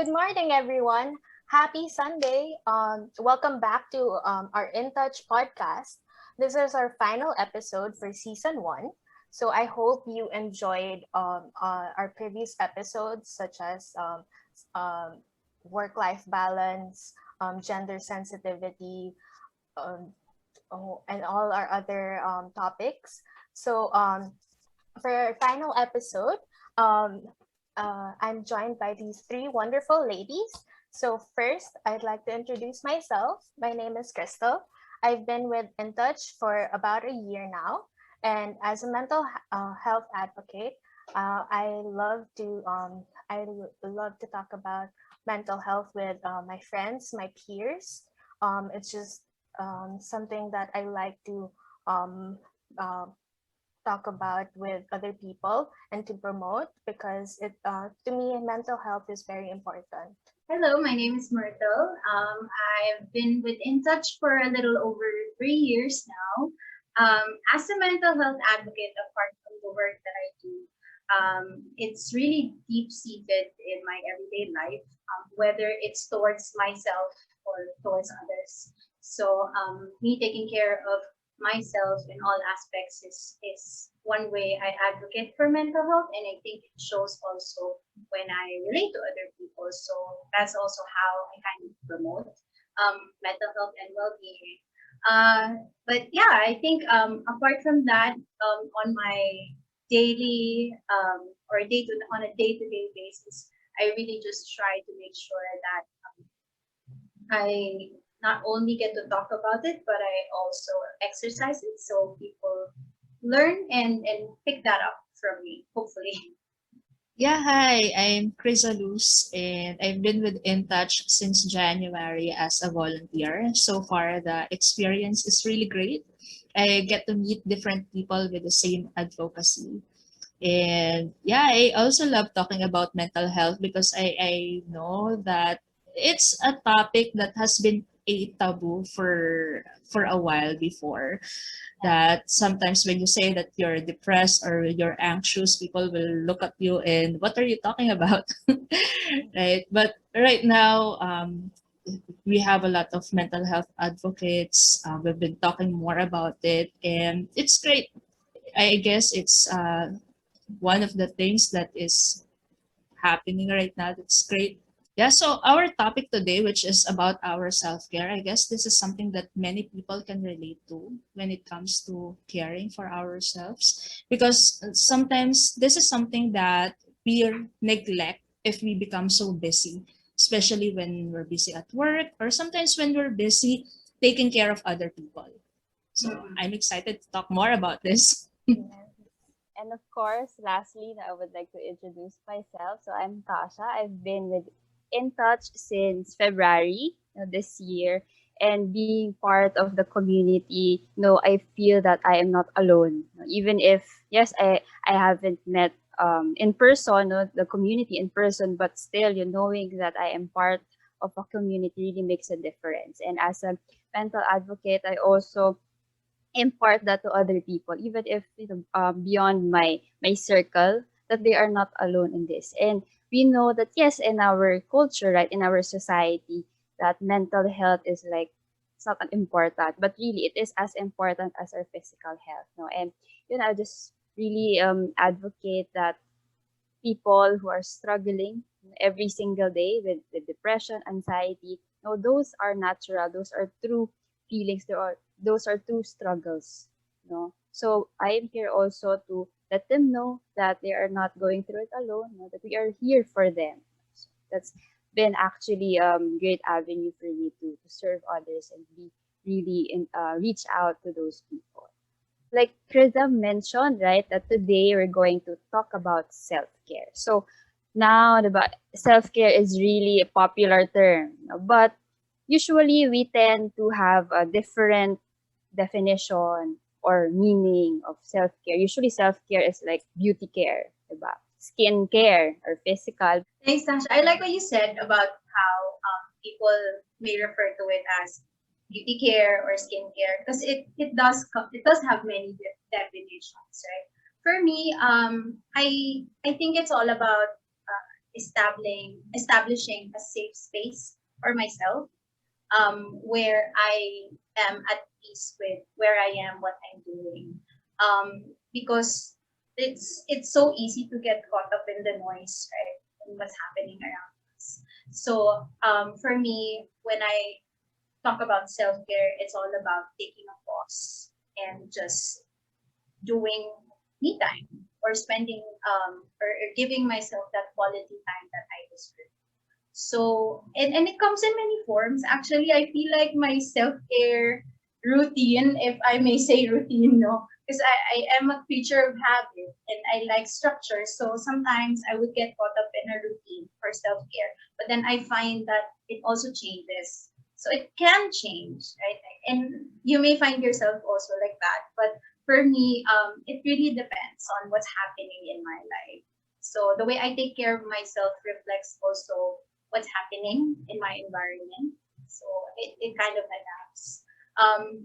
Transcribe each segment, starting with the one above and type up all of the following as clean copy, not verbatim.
Good morning, everyone. Happy Sunday. Welcome back to our In Touch podcast. This is our final episode for season one. So I hope you enjoyed our previous episodes, such as um, work life balance, gender sensitivity, um, and all our other topics. So for our final episode, um, I'm joined by these three wonderful ladies. So first, I'd like to introduce myself. My name is Krystle. I've been with In Touch for about a year now, and as a mental health advocate, I love to love to talk about mental health with my friends, my peers. It's just something that I like to um, uh, talk about with other people and to promote because it to me mental health is very important. Hello, my name is Myrtle. I've been with In Touch for a little over 3 years now. As a mental health advocate, apart from the work that I do, it's really deep seated in my everyday life, whether it's towards myself or towards others. So, me taking care of myself in all aspects is one way I advocate for mental health, and I think it shows also when I relate to other people. So that's also how I kind of promote mental health and well-being. But yeah, I think apart from that, on my daily or on a day-to-day basis, I really just try to make sure that I not only get to talk about it, but I also exercise it so people learn and pick that up from me, hopefully. Yeah, hi, I'm Krizza Luz, and I've been with In Touch since January as a volunteer. So far, the experience is really great. I get to meet different people with the same advocacy. And yeah, I also love talking about mental health because I know that it's a topic that has been a taboo for a while before, that sometimes when you say that you're depressed or you're anxious, people will look at you and what are you talking about? Right? But right now, we have a lot of mental health advocates. We've been talking more about it, and it's great. I guess it's one of the things that is happening right now. That's great. Yeah, so our topic today, which is about our self care, I guess this is something that many people can relate to when it comes to caring for ourselves. Because sometimes this is something that we neglect if we become so busy, especially when we're busy at work or sometimes when we're busy taking care of other people. So Mhm. I'm excited to talk more about this. Yes. And of course, lastly, I would like to introduce myself. So I'm Tasha. I've been with In Touch since February this year. And being part of the community, I feel that I am not alone. Even if, yes, I haven't met in person, the community in person, but still, knowing that I am part of a community really makes a difference. And as a mental advocate, I also impart that to other people, even if beyond my circle, that they are not alone in this. And we know that yes, in our culture, right, in our society, that mental health is like it's not an important, but really it is as important as our physical health. No, and I just really advocate that people who are struggling every single day with depression, anxiety. No, those are natural. Those are true feelings. Those are true struggles. No, so I am here also to let them know that they are not going through it alone. No, that we are here for them. So that's been actually great avenue for me to serve others and be really reach out to those people. Like Krizza mentioned, right, that today we're going to talk about self-care. So now the self-care is really a popular term, but usually we tend to have a different definition or meaning of self-care. Usually self-care is like beauty care, diba? Skin care or physical. Thanks, Tasha. I like what you said about how people may refer to it as beauty care or skincare because it does have many definitions, right? For me, I think it's all about establishing a safe space for myself, where I am at peace with where I am, what I'm doing. Because it's so easy to get caught up in the noise, right? And what's happening around us. So for me, when I talk about self care, it's all about taking a pause and just doing me time, or spending or giving myself that quality time that I deserve. So, and it comes in many forms. Actually, I feel like my self-care routine, if I may say routine, no, because I am a creature of habit and I like structure. So sometimes I would get caught up in a routine for self-care, but then I find that it also changes. So it can change, right? And you may find yourself also like that. But for me, it really depends on what's happening in my life. So the way I take care of myself reflects also what's happening in my environment. So it kind of adapts.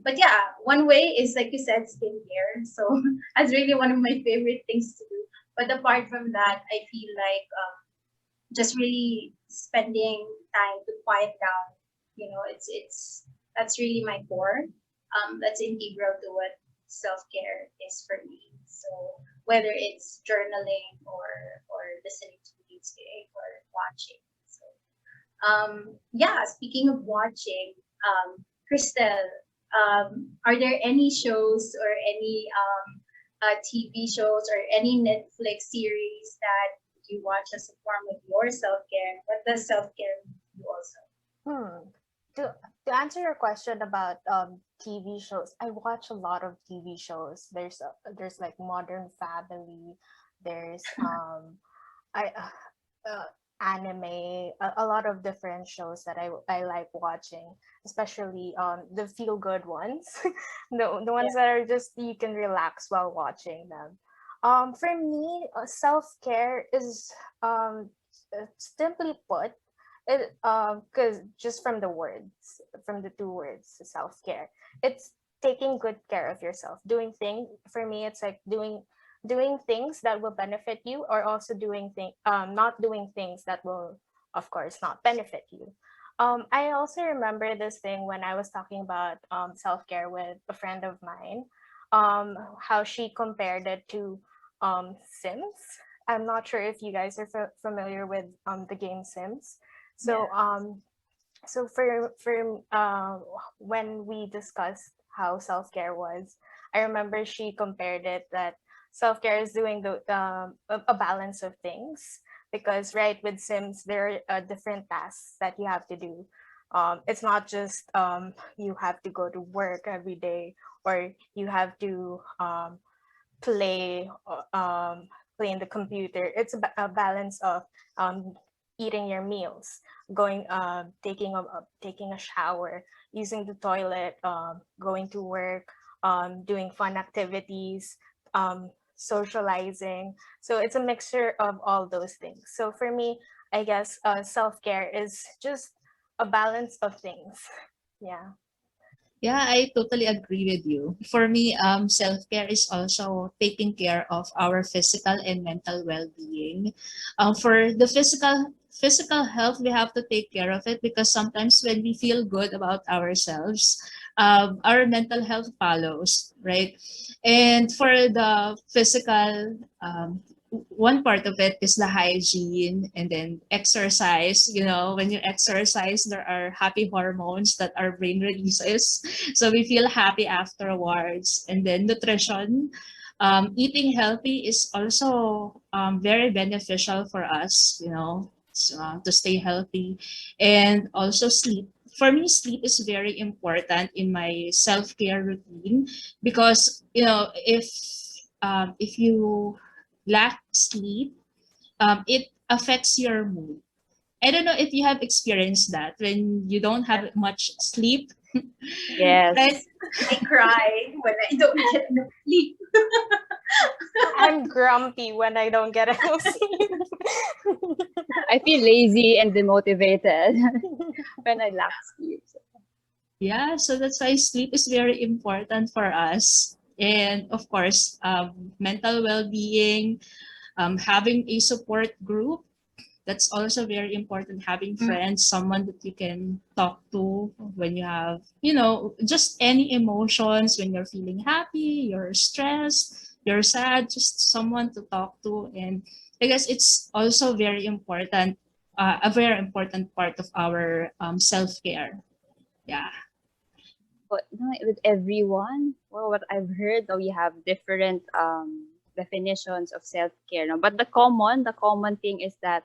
But yeah, one way is like you said, skincare. So that's really one of my favorite things to do. But apart from that, I feel like just really spending time to quiet down. It's that's really my core. That's integral to what self care is for me. So whether it's journaling or listening to music or watching. So yeah, speaking of watching, Krystle, are there any shows or any TV shows or any Netflix series that you watch as a form of your self care? What does self care mean to you also? Hmm. To answer your question about TV shows, I watch a lot of TV shows. There's like Modern Family. There's I uh, anime, a lot of different shows that I like watching, especially the feel good ones, the ones Yeah. that are just you can relax while watching them. For me, self care is simply put, it because just from the two words, self care, it's taking good care of yourself, doing things. For me, it's like doing things that will benefit you, or also not doing things that will, of course, not benefit you. I also remember this thing when I was talking about self-care with a friend of mine, how she compared it to Sims. I'm not sure if you guys are familiar with the game Sims. So Yeah. when we discussed how self-care was, I remember she compared it that self-care is doing a balance of things, because right, with Sims there are different tasks that you have to do. It's not just you have to go to work every day, or you have to play play in the computer. It's a balance of um, eating your meals, going taking a shower, using the toilet, going to work, doing fun activities, socializing. So it's a mixture of all those things. So for me, I guess self-care is just a balance of things. Yeah. Yeah, I totally agree with you. For me, self-care is also taking care of our physical and mental well-being. For the physical health, we have to take care of it, because sometimes when we feel good about ourselves, our mental health follows, right? And for the physical, one part of it is the hygiene, and then exercise. When you exercise, there are happy hormones that our brain releases, so we feel happy afterwards. And then nutrition, eating healthy is also very beneficial for us, to stay healthy. And also sleep. For me, sleep is very important in my self-care routine, because if you lack sleep, it affects your mood. I don't know if you have experienced that when you don't have much sleep, right? Yes. I cry when I don't get enough sleep. I'm grumpy when I don't get enough sleep. I feel lazy and demotivated when I lack sleep. Yeah, so that's why sleep is very important for us. And of course, mental well being, having a support group, That's also very important, having Mm. friends, someone that you can talk to when you have, just any emotions, when you're feeling happy, you're stressed, you're sad, just someone to talk to. And I guess it's also very important, a very important part of our self-care. Yeah. But with everyone, well, what I've heard, we have different definitions of self-care. No? But the common thing is that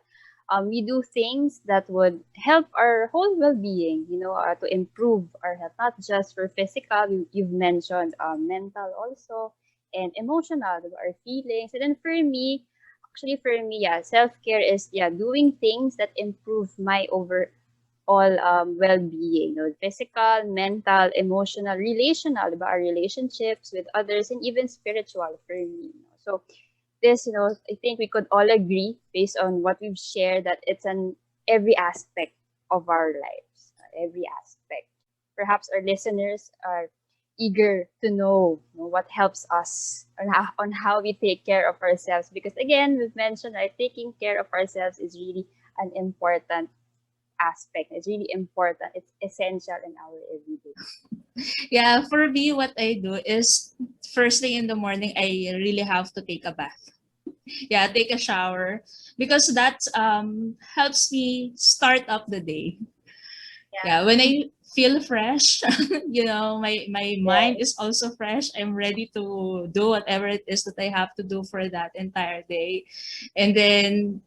we do things that would help our whole well-being, to improve our health, not just for physical. You've mentioned mental also, and emotional, our feelings. And then for me, yeah, self-care is, yeah, doing things that improve my all well-being, physical, mental, emotional, relational, about our relationships with others, and even spiritual for me. So this, I think we could all agree based on what we've shared that it's an every aspect of our lives, every aspect. Perhaps our listeners are eager to know, what helps us on how we take care of ourselves, because again, we've mentioned that taking care of ourselves is really an important aspect. It's really important. It's essential in our everyday. Yeah, for me, what I do is first thing in the morning, I really have to take a bath. Yeah, take a shower because that helps me start up the day. Yeah, Yeah. when I feel fresh, my mind Yes. is also fresh. I'm ready to do whatever it is that I have to do for that entire day. And then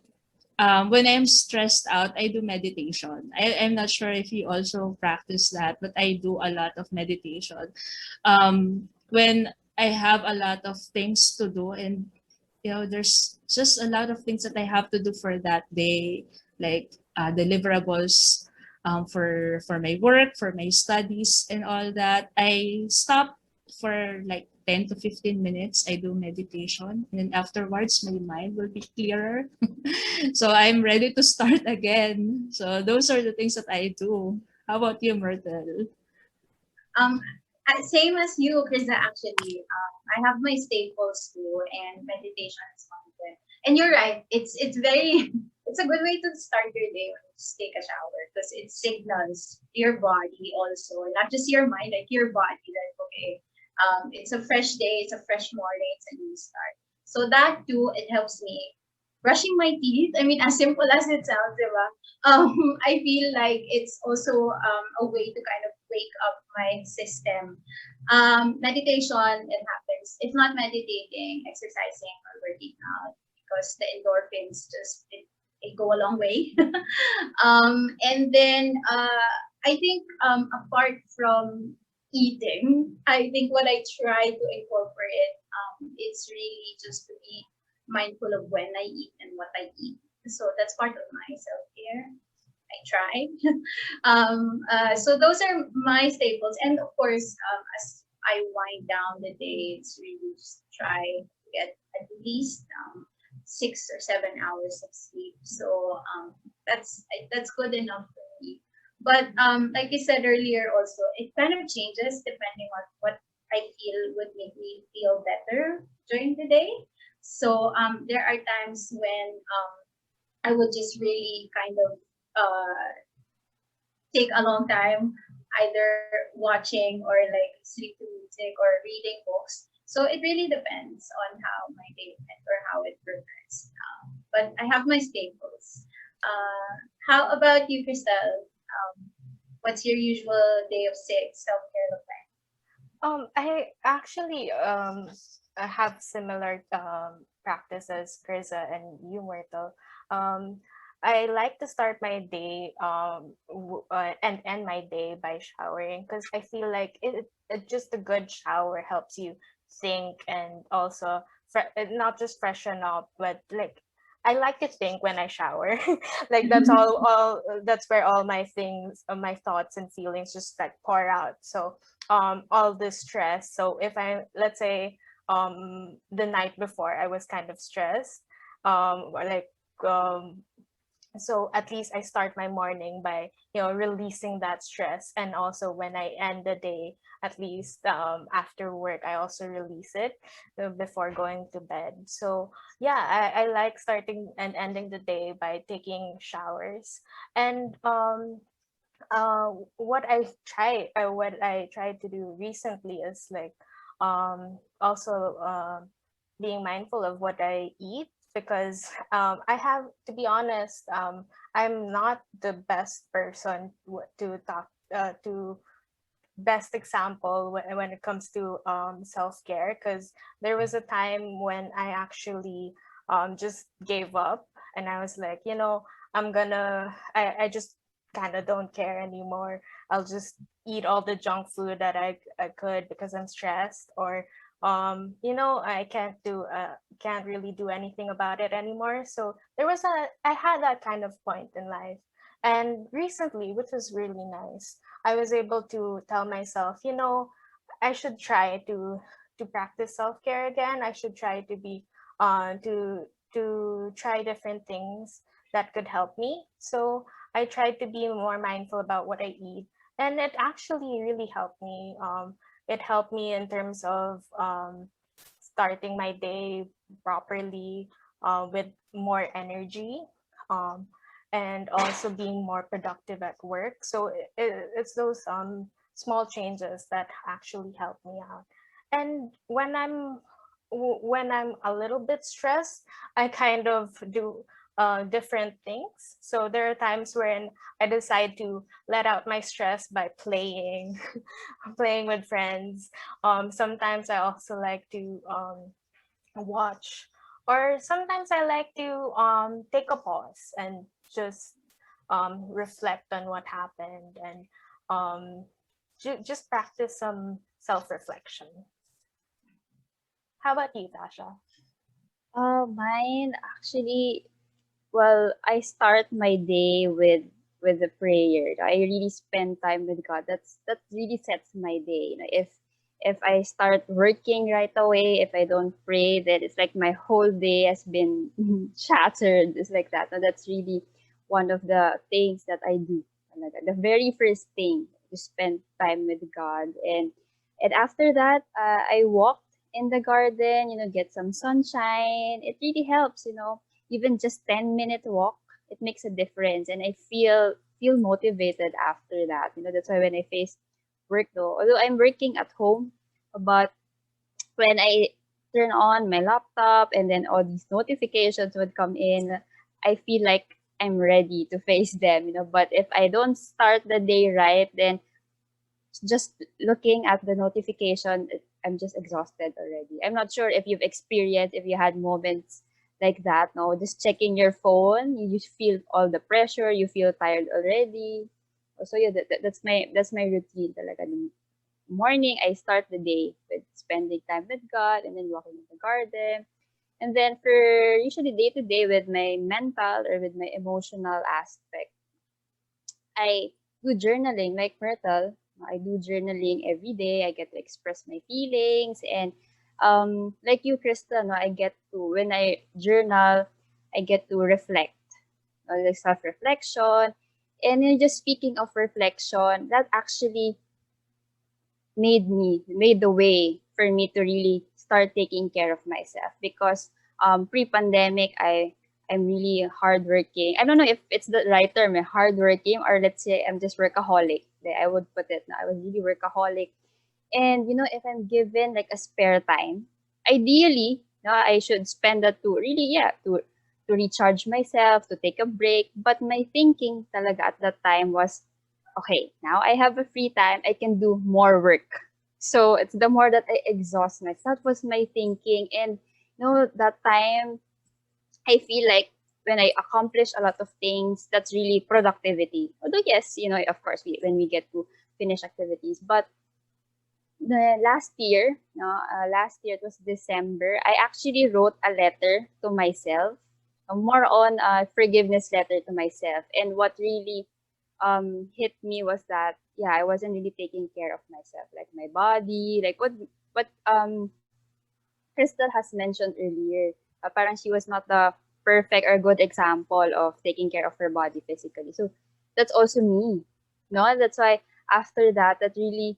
when I'm stressed out, I do meditation. I'm not sure if you also practice that, but I do a lot of meditation. When I have a lot of things to do, and there's just a lot of things that I have to do for that day, like deliverables, for my work, for my studies, and all that. I stop for like 10 to 15 minutes. I do meditation, and then afterwards, my mind will be clearer. So I'm ready to start again. So those are the things that I do. How about you, Myrtle? Um, Same as you, Krista, actually. I have my staples too, and meditation is one of them. And you're right. It's very it's a good way to start your day when you just take a shower because it signals your body also, not just your mind, like your body that okay, it's a fresh day, it's a fresh morning, it's a new start. So that too, it helps me brushing my teeth. I mean, as simple as it sounds, diba? I feel like it's also a way to kind of wake up my system. Meditation, it happens. If not meditating, exercising or working out, because the endorphins it go a long way. And then I think apart from eating, I think what I try to incorporate, it's really just to be mindful of when I eat and what I eat. So that's part of my self care. I try. So those are my staples, and of course, as I wind down the day, it's really just try to get at least 6 or 7 hours of sleep. So that's good enough for me. But like I said earlier, also it kind of changes depending on what I feel would make me feel better during the day. So there are times when I would just really kind of take a long time either watching or like listening to music or reading books. So it really depends on how my day went or how it progressed. But I have my staples. How about you, Krystle? What's your usual day of self care look like? I actually I have similar practices, Krisa and you, Myrtle. Um, I like to start my day and end my day by showering because I feel like it just a good shower helps you think and also not just freshen up, but like I like to think when I shower. Like that's all that's where all my things, my thoughts and feelings just like pour out. So all this stress. So if I, let's say, the night before I was kind of stressed, or like um So at least I start my morning by, releasing that stress. And also when I end the day, at least after work, I also release it before going to bed. So yeah, I like starting and ending the day by taking showers. And what I tried to do recently is like also being mindful of what I eat, because I have to be honest, I'm not the best person to talk to best example when it comes to self-care, because there was a time when I actually just gave up, and I was like, I just kind of don't care anymore. I'll just eat all the junk food that I could because I'm stressed, or I can't really do anything about it anymore. So I had that kind of point in life. And recently, which was really nice, I was able to tell myself, I should try to practice self care again. I should try to be to try different things that could help me. So I tried to be more mindful about what I eat, and it actually really helped me. It helped me in terms of starting my day properly, with more energy. Um, and also being more productive at work. So it's those small changes that actually help me out. And when I'm a little bit stressed, I kind of do different things. So there are times when I decide to let out my stress by playing, playing with friends. Sometimes I also like to watch, or sometimes I like to take a pause and just reflect on what happened, and um, just practice some self-reflection. How about you, Tasha? Mine actually, well, I start my day with a prayer. I really spend time with God. That really sets my day. If I start working right away, if I don't pray, then it's like my whole day has been shattered. It's like that. And that's really one of the things that I do. Talaga. The very first thing, to spend time with God, and after that, I walk in the garden. Get some sunshine. It really helps. Even just 10-minute walk, it makes a difference, and I feel motivated after that. That's why when I face work, though, although I'm working at home, but when I turn on my laptop and then all these notifications would come in, I feel like I'm ready to face them. But if I don't start the day right, then just looking at the notification, I'm just exhausted already. I'm not sure if you've experienced, if you had moments like that. No, just checking your phone, you just feel all the pressure, you feel tired already. So yeah, that's my routine. Talaga, in the morning, I start the day with spending time with God and then walking in the garden. And then for usually day to day with my mental or with my emotional aspect, I do journaling like Myrtle. I do journaling every day. I get to express my feelings, and like you, Krista, no, I get to when I journal, I get to reflect, like self-reflection. And then just speaking of reflection, that actually made the way for me to really start taking care of myself, because pre-pandemic I'm really hardworking. I don't know if it's the right term, hardworking, or let's say I'm just workaholic. I would put it. No, I was really workaholic, and if I'm given like a spare time, ideally, no, I should spend that to really, yeah, to recharge myself, to take a break. But my thinking talaga at that time was, okay, now I have a free time, I can do more work. So it's the more that I exhaust myself. That was my thinking. And that time I feel like when I accomplish a lot of things, that's really productivity. Although yes, of course, when we get to finish activities. But the last year it was December, I actually wrote a letter to myself, more on a forgiveness letter to myself. And what really hit me was that, yeah, I wasn't really taking care of myself, like my body, like what Crystal has mentioned earlier. Parang she was not the perfect or good example of taking care of her body physically. So that's also me. No, that's why after that, that really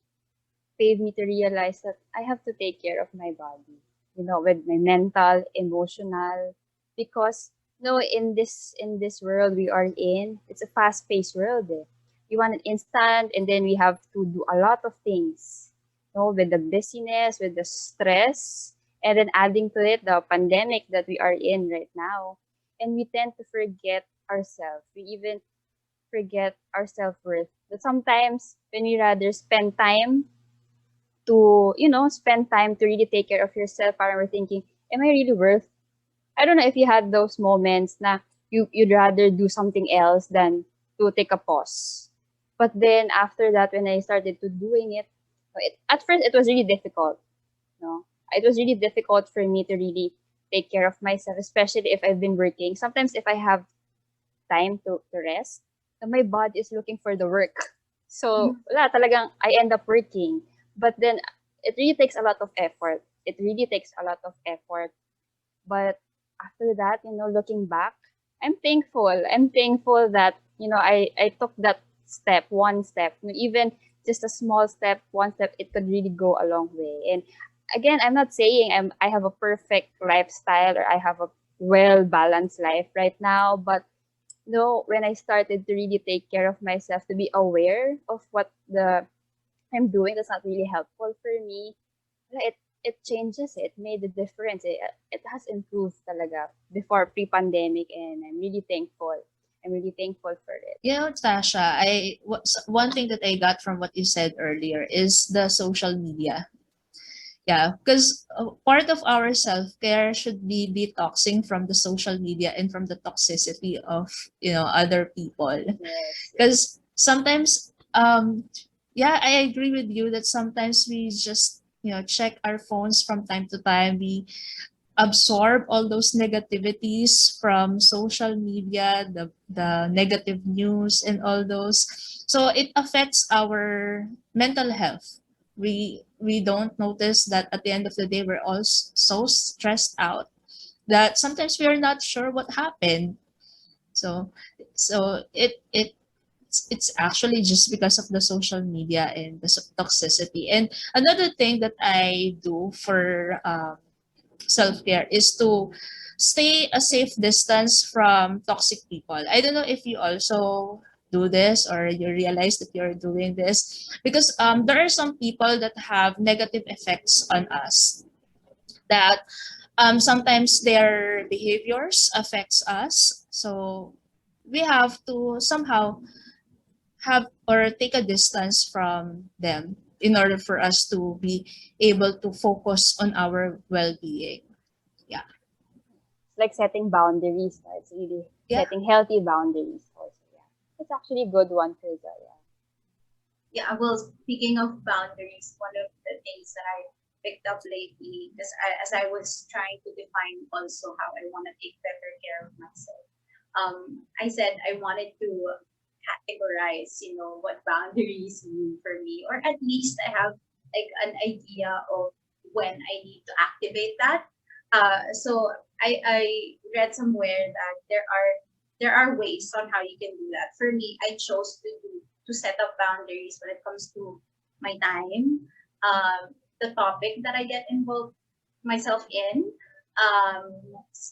paid me to realize that I have to take care of my body, with my mental, emotional, because in this world we are in, it's a fast-paced world. Eh. You want it instant, and then we have to do a lot of things. With the busyness, with the stress, and then adding to it the pandemic that we are in right now, and we tend to forget ourselves. We even forget our self-worth. But sometimes when we rather spend time to really take care of yourself, parang we're thinking, am I really worth? I don't know if you had those moments na you'd rather do something else than to take a pause. But then after that, when I started to doing it, at first it was really difficult. No, it was really difficult for me to really take care of myself, especially if I've been working. Sometimes if I have time to rest, my body is looking for the work. So, wala, talagang I end up working. But then, it really takes a lot of effort. It really takes a lot of effort. But after that, looking back, I'm thankful. I'm thankful that, I took that step, one step, even just a small step, one step, it could really go a long way. And again, I'm not saying I have a perfect lifestyle or I have a well balanced life right now, but when I started to really take care of myself, to be aware of what I'm doing that's not really helpful for me, it changes it. It made a difference. It has improved talaga before pre-pandemic, and I'm really thankful. I'm really thankful for it. Tasha, one thing that I got from what you said earlier is the social media. Yeah, because part of our self-care should be detoxing from the social media and from the toxicity of other people. Yes. Because sometimes, yeah, I agree with you that sometimes we just check our phones from time to time. We absorb all those negativities from social media, the negative news and all those. So it affects our mental health. We don't notice that at the end of the day we're all so stressed out that sometimes we are not sure what happened. So it's actually just because of the social media and the toxicity. And another thing that I do for self-care is to stay a safe distance from toxic people. I don't know if you also do this or you realize that you're doing this, because there are some people that have negative effects on us, that sometimes their behaviors affects us. So we have to somehow have or take a distance from them in order for us to be able to focus on our well-being. Yeah. It's like setting boundaries. No? It's really Yeah. setting healthy boundaries also. Yeah. It's actually a good one, Krizza. Yeah. Yeah, well, speaking of boundaries, one of the things that I picked up lately, because as I was trying to define also how I want to take better care of myself, I said I wanted to categorize, what boundaries mean for me, or at least I have like an idea of when I need to activate that. So I read somewhere that there are ways on how you can do that. For me, I chose to set up boundaries when it comes to my time, the topic that I get involved myself in, um,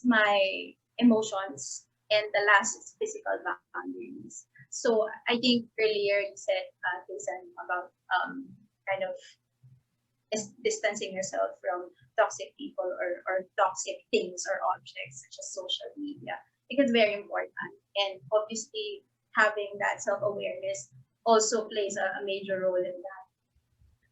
my emotions, and the last is physical boundaries. So I think earlier you said, Jason, about kind of distancing yourself from toxic people or toxic things or objects such as social media. I think it's very important. And obviously, having that self awareness also plays a major role in that.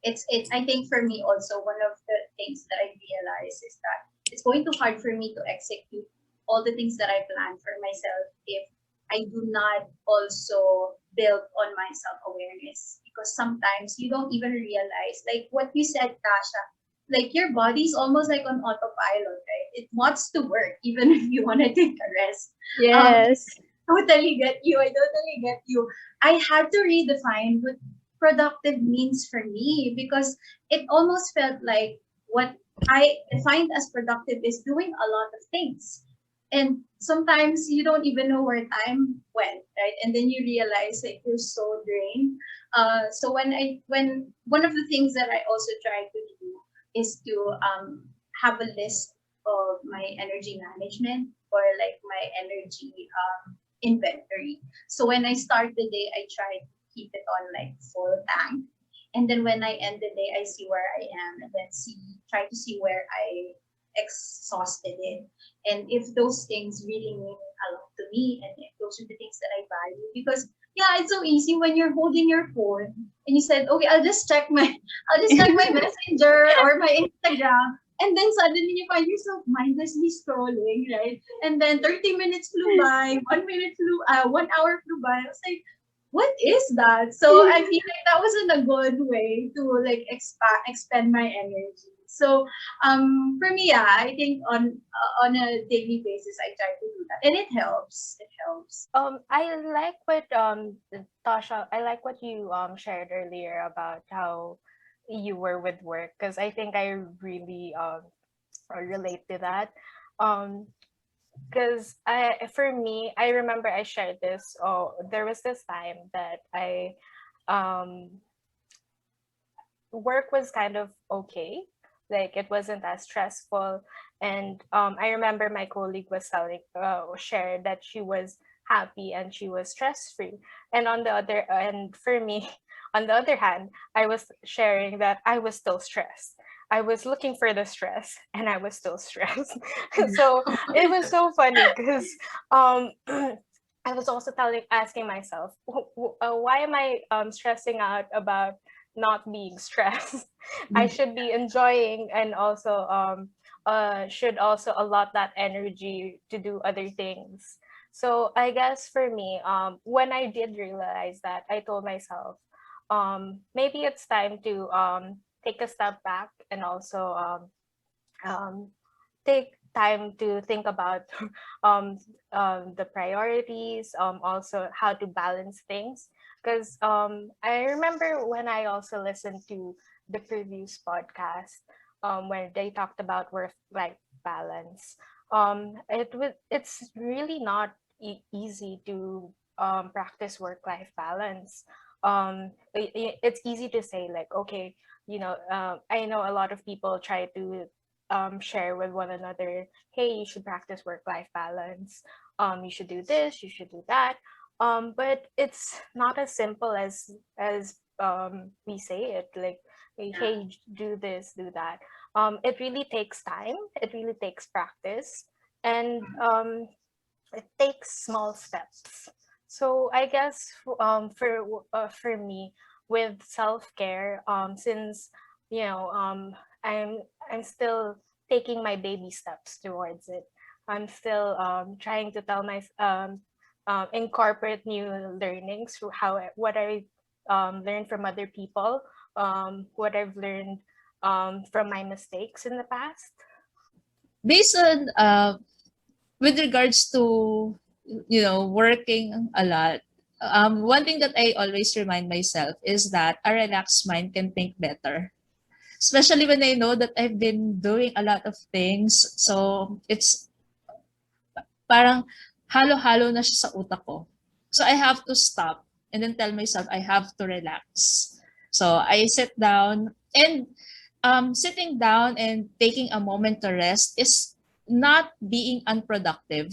It's I think for me also one of the things that I realize is that it's going to hard for me to execute all the things that I plan for myself if I do not also build on my self awareness, because sometimes you don't even realize, like what you said, Tasha, like your body's almost like on autopilot, right? It wants to work even if you want to take a rest. Yes. Totally get you. I totally get you. I had to redefine what productive means for me, because it almost felt like what I defined as productive is doing a lot of things. And sometimes you don't even know where time went, right? And then you realize like you're so drained. So when one of the things that I also try to do is to have a list of my energy management, or like my energy inventory. So when I start the day, I try to keep it on like full tank. And then when I end the day, I see where I am, and then try to see where I exhausted it. And if those things really mean a lot to me, and if those are the things that I value. Because yeah, it's so easy when you're holding your phone and you said, okay, I'll just check my messenger or my Instagram. And then suddenly you find yourself mindlessly scrolling, right? And then 30 minutes flew by, 1 hour flew by. I was like, what is that? So I feel like that wasn't a good way to like expend my energy. So for me, yeah, I think on a daily basis I try to do that, and it helps. It helps. I like what Tasha. I like what you shared earlier about how you were with work, because I think I really relate to that. Um, because for me, I remember I shared this. Oh, there was this time that I um work was kind of okay. Like it wasn't as stressful. And I remember my colleague was shared that she was happy and she was stress free. And for me, on the other hand, I was sharing that I was still stressed. I was looking for the stress and I was still stressed. So it was so funny because um, I was also asking myself, why am I stressing out about not being stressed? I should be enjoying, and also should also allot that energy to do other things. So I guess for me, when I did realize that, I told myself, maybe it's time to take a step back, and also um, take time to think about um, the priorities, also how to balance things. Because I remember when I also listened to the previous podcast, where they talked about work-life balance. It's really not easy to practice work-life balance. It's easy to say like, okay, I know a lot of people try to share with one another, hey, you should practice work-life balance, you should do this, you should do that, but it's not as simple as we say it, like, Yeah. hey, do this, do that. It really takes time, it really takes practice, and it takes small steps. So I guess for me, with self care, since you know I'm still taking my baby steps towards it. I'm still trying to incorporate new learnings through what I learned from other people, what I've learned from my mistakes in the past. Based on with regards to working a lot, one thing that I always remind myself is that a relaxed mind can think better, especially when I know that I've been doing a lot of things. So it's parang halo-halo na siya sa utak ko. So I have to stop and then tell myself I have to relax. So I sit down, and sitting down and taking a moment to rest is not being unproductive.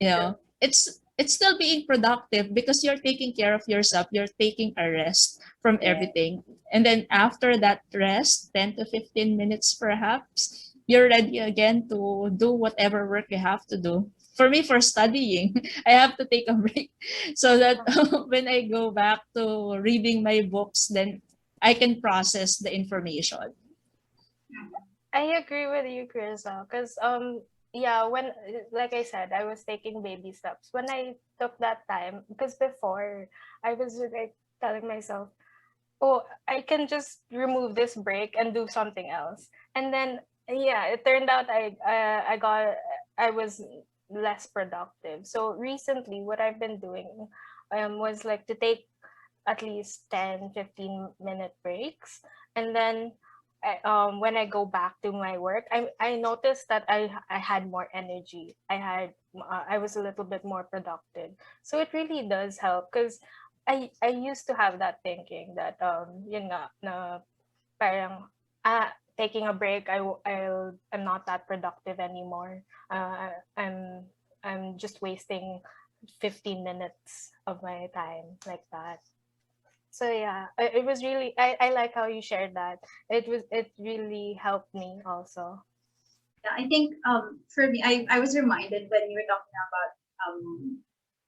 It's still being productive because you're taking care of yourself, you're taking a rest from Yeah. everything, and then after that rest, 10 to 15 minutes perhaps, you're ready again to do whatever work you have to do. For me, for studying, I have to take a break so that when I go back to reading my books, then I can process the information. I agree with you, Krizza, because yeah, when, like I said, I was taking baby steps. When I took that time, because before I was like telling myself, oh, I can just remove this break and do something else. And then yeah, it turned out I was less productive. So recently what I've been doing was like to take at least 10, 15 minute breaks, and then when I go back to my work, I noticed that I had more energy. I was a little bit more productive. So it really does help because I used to have that thinking that yun nga na parang taking a break I'm not that productive anymore. I'm just wasting 15 minutes of my time like that. So yeah, it was really I like how you shared that. It really helped me also. Yeah, I think for me, I was reminded when you were talking about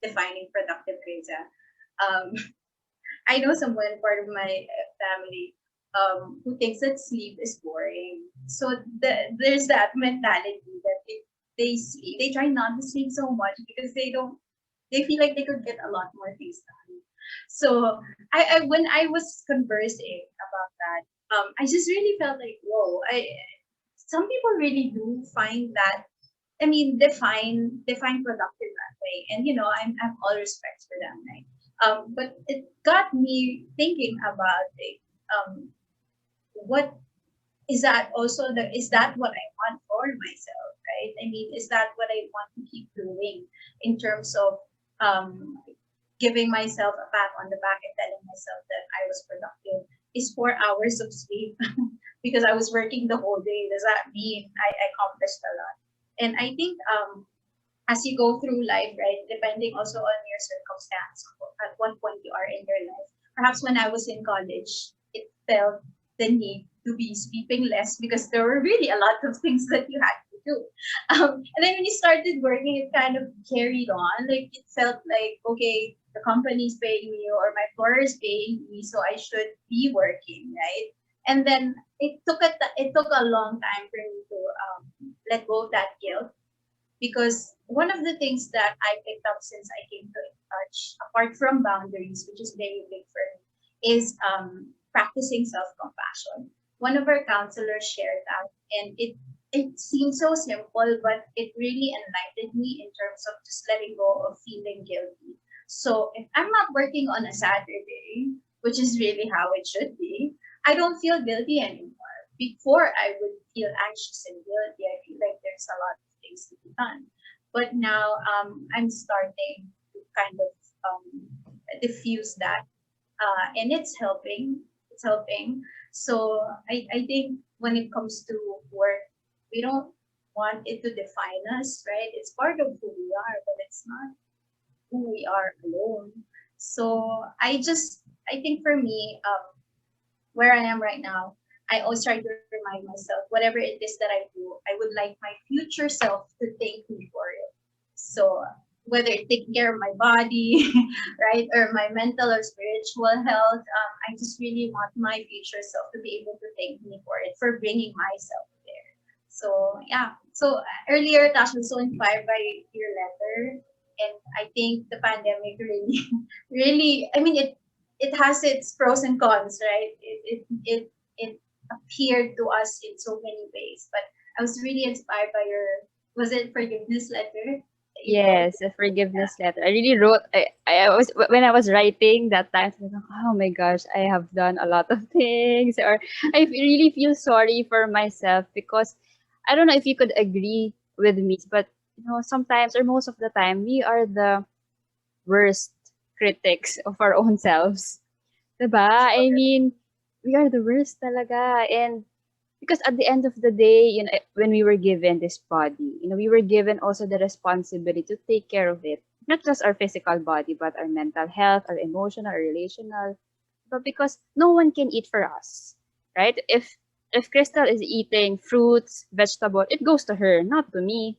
defining productive grades. Um, I know someone part of my family who thinks that sleep is boring. So there's that mentality that if they sleep, they try not to sleep so much because they feel like they could get a lot more things done. So I when I was conversing about that, I just really felt like, whoa, some people really do find that, I mean, define productive that way, and I have all respect for them, right? But it got me thinking about it. What is that also the is that what I want for myself, right? I mean, is that what I want to keep doing in terms of um, giving myself a pat on the back and telling myself that I was productive? Is 4 hours of sleep because I was working the whole day? Does that mean I accomplished a lot? And I think as you go through life, right, depending also on your circumstance, at what point you are in your life. Perhaps when I was in college, it felt the need to be sleeping less because there were really a lot of things that you had to do. And then when you started working, it kind of carried on. Like it felt like, okay, the company's paying me or my employer is paying me, so I should be working, right? And then it took a long time for me to let go of that guilt, because one of the things that I picked up since I came to touch, apart from boundaries, which is very big for me, is practicing self-compassion. One of our counselors shared that, and it seemed so simple, but it really enlightened me in terms of just letting go of feeling guilty. So if I'm not working on a Saturday, which is really how it should be, I don't feel guilty anymore. Before I would feel anxious and guilty, I feel like there's a lot of things to be done. But now I'm starting to kind of diffuse that, and it's helping. It's helping. So I think when it comes to work, we don't want it to define us, right? It's part of who we are, but it's not who we are alone. So I think for me, where I am right now, I always try to remind myself, whatever it is that I do, I would like my future self to thank me for it. So whether it's taking care of my body, right, or my mental or spiritual health, I just really want my future self to be able to thank me for it, for bringing myself there. So yeah. So earlier, Tash was so inspired by your letter, and I think the pandemic really, really. I mean, it has its pros and cons, right? It appeared to us in so many ways. But I was really inspired by your, was it forgiveness letter that you wrote? Yes, a forgiveness letter. I really wrote. I was when I was writing that time. I was like, oh my gosh, I have done a lot of things, or I really feel sorry for myself because I don't know if you could agree with me, but sometimes or most of the time we are the worst critics of our own selves. Diba? I Sure. mean, we are the worst talaga. And because at the end of the day, when we were given this body, we were given also the responsibility to take care of it. Not just our physical body, but our mental health, our emotional, our relational. But because no one can eat for us, right? If Krystle is eating fruits, vegetable, it goes to her, not to me,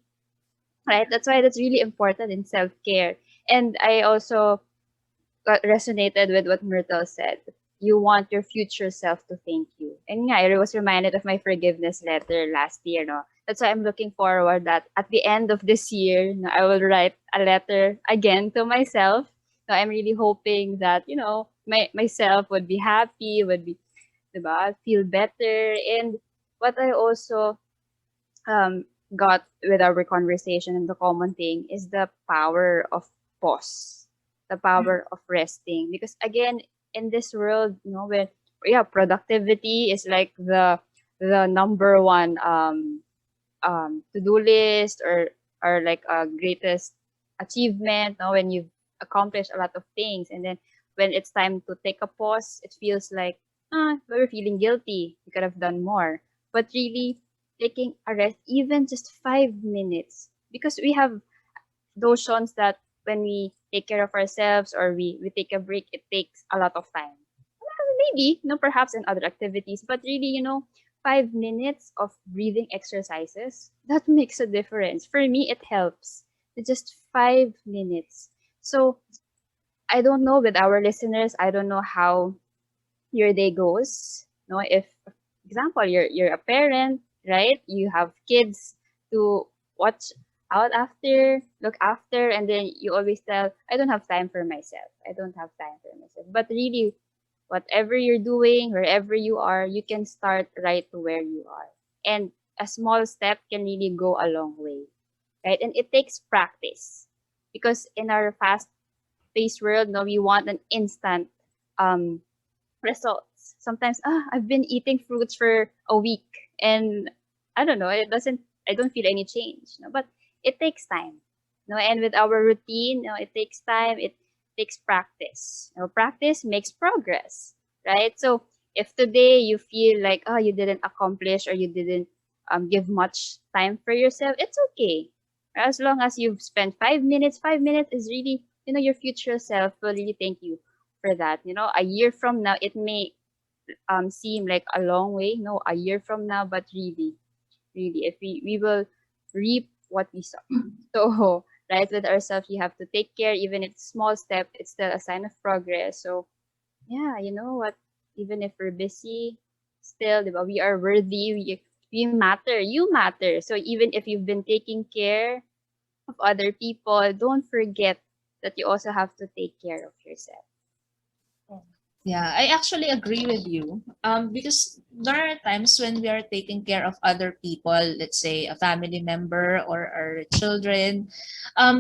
right? That's why that's really important in self-care. And I also resonated with what Myrtle said. You want your future self to thank you. And yeah, I was reminded of my forgiveness letter last year. No? That's why I'm looking forward that at the end of this year, no, I will write a letter again to myself. So I'm really hoping that, myself would be happy, would be, diba, feel better. And what I also um, got with our conversation and the common thing is the power of pause, the power of resting. Because again, in this world, when yeah, productivity is like the number one to-do list, or like a greatest achievement, no, when you've accomplished a lot of things, and then when it's time to take a pause, it feels like, we're feeling guilty, we could have done more. But really, taking a rest, even just 5 minutes, because we have notions that when we take care of ourselves, or we take a break, it takes a lot of time. Maybe, perhaps in other activities, but really, 5 minutes of breathing exercises, that makes a difference. For me, it helps. It's just 5 minutes. So I don't know with our listeners, I don't know how your day goes. No, if example, you're a parent, right? You have kids to watch out after, look after, and then you always tell, I don't have time for myself. I don't have time for myself. But really, whatever you're doing, wherever you are, you can start right to where you are. And a small step can really go a long way, right? And it takes practice, because in our fast-paced world, no, we want an instant um, results. Sometimes, I've been eating fruits for a week, and I don't know, I don't feel any change. No? But it takes time. No, and with our routine, no, it takes time. It takes practice. No, practice makes progress, right? So if today you feel like, you didn't accomplish, or you didn't give much time for yourself, it's okay. As long as you've spent 5 minutes, 5 minutes is really, your future self will really thank you for that. A year from now, it may seem like a long way. No, a year from now, but really, really, if we will reap what we sow. So, right, with ourselves, you have to take care. Even if it's a small step, it's still a sign of progress. So, yeah, you know what? Even if we're busy, still, diba, we are worthy. We matter. You matter. So even if you've been taking care of other people, don't forget that you also have to take care of yourself. Yeah, I actually agree with you. Because there are times when we are taking care of other people, let's say a family member or our children.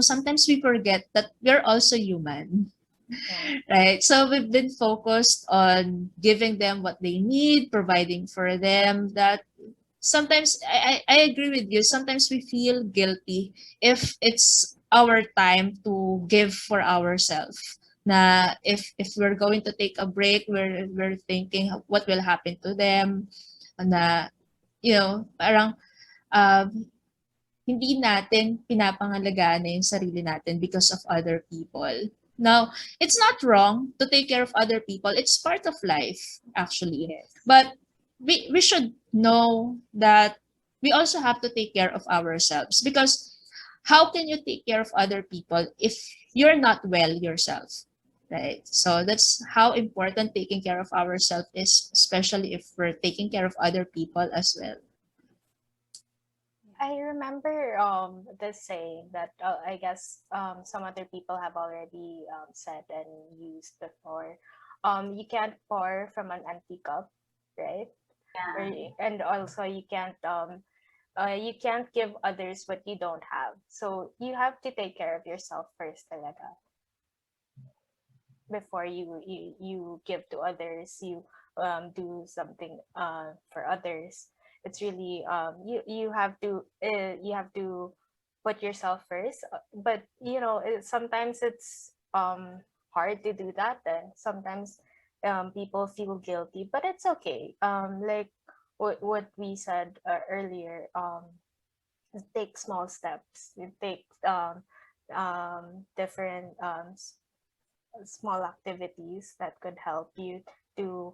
Sometimes we forget that we're also human, Yeah. right? So we've been focused on giving them what they need, providing for them. That sometimes I agree with you. Sometimes we feel guilty if it's our time to give for ourselves. Na if we're going to take a break, we're thinking what will happen to them. Na parang um, hindi natin pinapangalagaan na yung sarili natin because of other people. Now, it's not wrong to take care of other people. It's part of life, actually. Yes. But we should know that we also have to take care of ourselves, because how can you take care of other people if you're not well yourself? Right? So that's how important taking care of ourselves is, especially if we're taking care of other people as well. I remember this saying that I guess some other people have already said and used before. You can't pour from an empty cup, right? Or, Yeah. and also you can't give others what you don't have. So you have to take care of yourself first, talaga, before you give to others. You do something for others. It's really you have to put yourself first. But sometimes it's hard to do that. Then sometimes people feel guilty, but it's okay. Like what we said earlier. Take small steps. You take different small activities that could help you to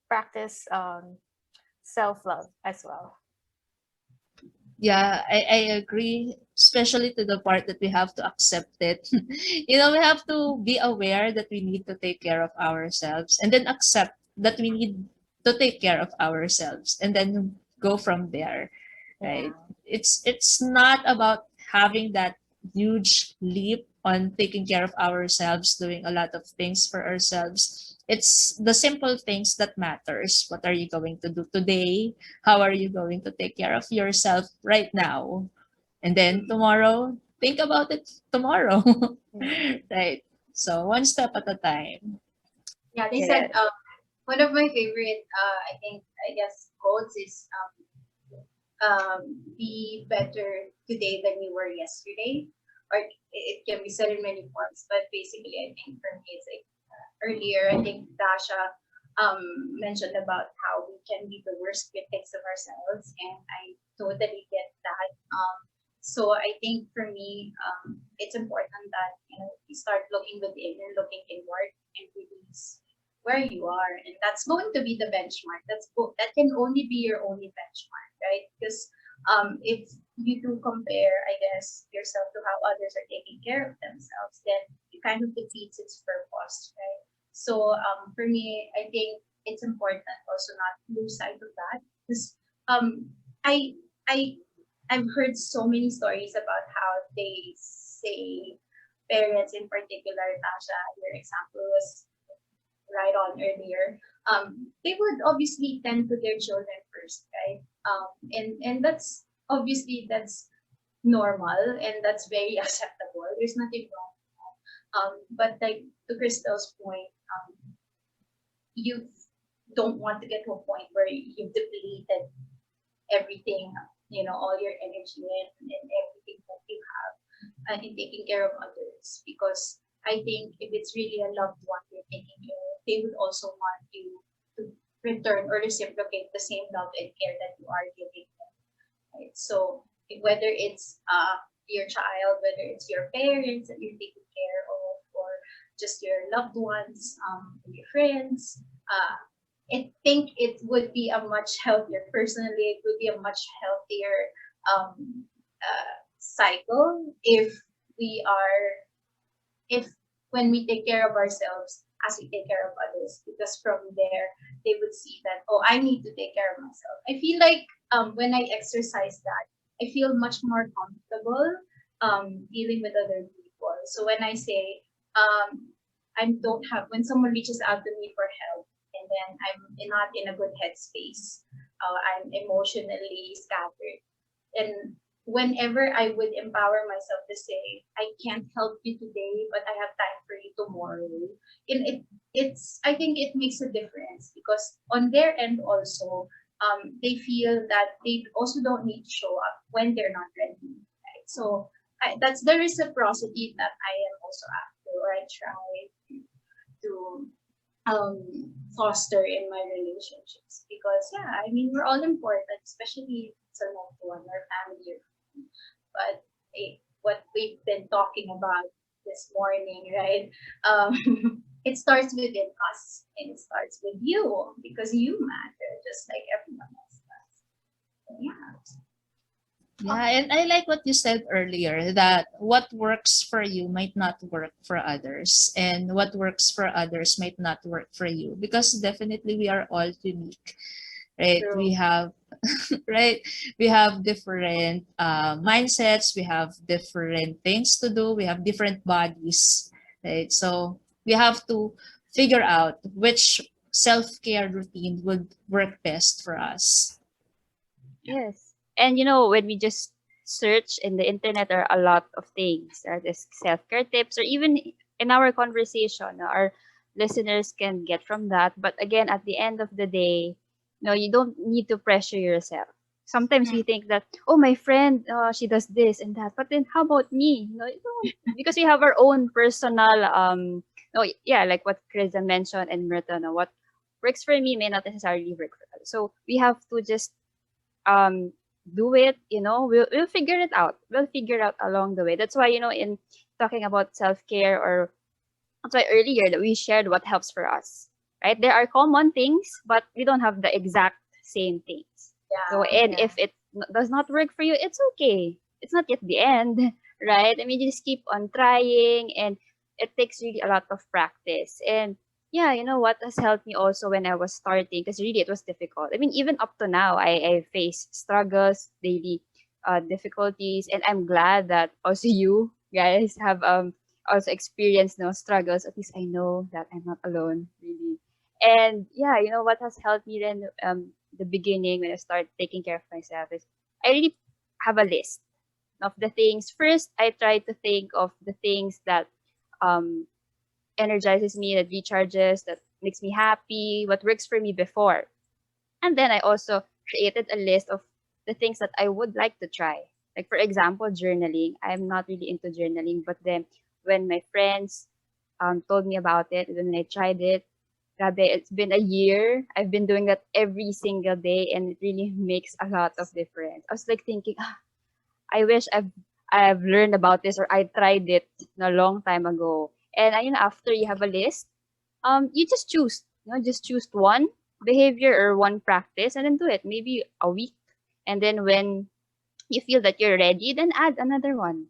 practice self-love as well. Yeah, I agree, especially to the part that we have to accept it. We have to be aware that we need to take care of ourselves, and then accept that we need to take care of ourselves, and then go from there, Yeah. right? It's not about having that huge leap on taking care of ourselves, doing a lot of things for ourselves. It's the simple things that matters. What are you going to do today? How are you going to take care of yourself right now? And then tomorrow, think about it tomorrow. Mm. Right? So one step at a time. Yeah, they said Yes. One of my favorite, I guess, quotes is be better today than you were yesterday. Or it can be said in many forms, but basically, I think for me, it's like earlier, I think Dasha mentioned about how we can be the worst critics of ourselves, and I totally get that. So I think for me, it's important that you start looking within and looking inward and really see where you are, and that's going to be the benchmark. That can only be your only benchmark, right? Because if you do compare, I guess, yourself to how others are taking care of themselves, then it kind of defeats its purpose, right? So for me, I think it's important also not to lose sight of that, because um, I I I've heard so many stories about how they say parents in particular, Tasha, your example was right on earlier. They would obviously tend to their children first, right? And that's obviously that's normal and that's very acceptable. There's nothing wrong. But like to Krystle's point, you don't want to get to a point where you've depleted everything, all your energy and everything that you have in taking care of others. Because I think if it's really a loved one you're taking care of, they would also want you to return or reciprocate the same love and care that you are giving them. Right? So whether it's your child, whether it's your parents that you're taking care of, or just your loved ones, your friends, I think it would be a much healthier, personally, it would be a much healthier cycle we are, if when we take care of ourselves as we take care of others, because from there they would see that, oh, I need to take care of myself. I feel like when I exercise that, I feel much more comfortable dealing with other people. So when I say I don't have, when someone reaches out to me for help and then I'm not in a good headspace, I'm emotionally scattered, and whenever I would empower myself to say, I can't help you today, but I have time for you tomorrow. And it's I think it makes a difference, because on their end also, they feel that they also don't need to show up when they're not ready. Right? So that's the reciprocity that I am also after, or I try to foster in my relationships. Because yeah, I mean, we're all important, especially if it's a loved one or family. But what we've been talking about this morning, right? It starts within us, and it starts with you, because you matter just like everyone else does. So, yeah. Yeah, and I like what you said earlier, that what works for you might not work for others, and what works for others might not work for you, because definitely we are all unique, right? True. We have right, we have different mindsets, we have different things to do, we have different bodies, right? So we have to figure out which self-care routine would work best for us. Yes. And when we just search in the internet, there are a lot of things. There's self-care tips, or even in our conversation, our listeners can get from that. But again, at the end of the day, you don't need to pressure yourself. Sometimes we think that, oh, my friend, she does this and that. But then how about me? You don't, because we have our own personal, yeah, like what Krizza mentioned and Myrtle, what works for me may not necessarily work for others. So we have to just um do it. We'll figure it out, along the way. That's why, in talking about self-care, or that's why earlier that we shared what helps for us, right? There are common things, but we don't have the exact same things. So, and if it does not work for you, it's okay, it's not yet the end. Right? I mean, you just keep on trying, and it takes really a lot of practice. And yeah, what has helped me also when I was starting, because really it was difficult. I mean, even up to now, I face struggles, daily difficulties, and I'm glad that also you guys have also experienced no struggles. At least I know that I'm not alone, really. And yeah, what has helped me then, the beginning when I started taking care of myself, is I really have a list of the things. First, I try to think of the things that um energizes me, that recharges, that makes me happy, what works for me before. And then I also created a list of the things that I would like to try. Like for example, journaling. I'm not really into journaling, but then when my friends told me about it, and then I tried it, grabe, it's been a year. I've been doing that every single day, and it really makes a lot of difference. I was like thinking, I wish I've learned about this or I tried it a long time ago. And after you have a list, you just choose, just choose one behavior or one practice and then do it. Maybe a week, and then when you feel that you're ready, then add another one.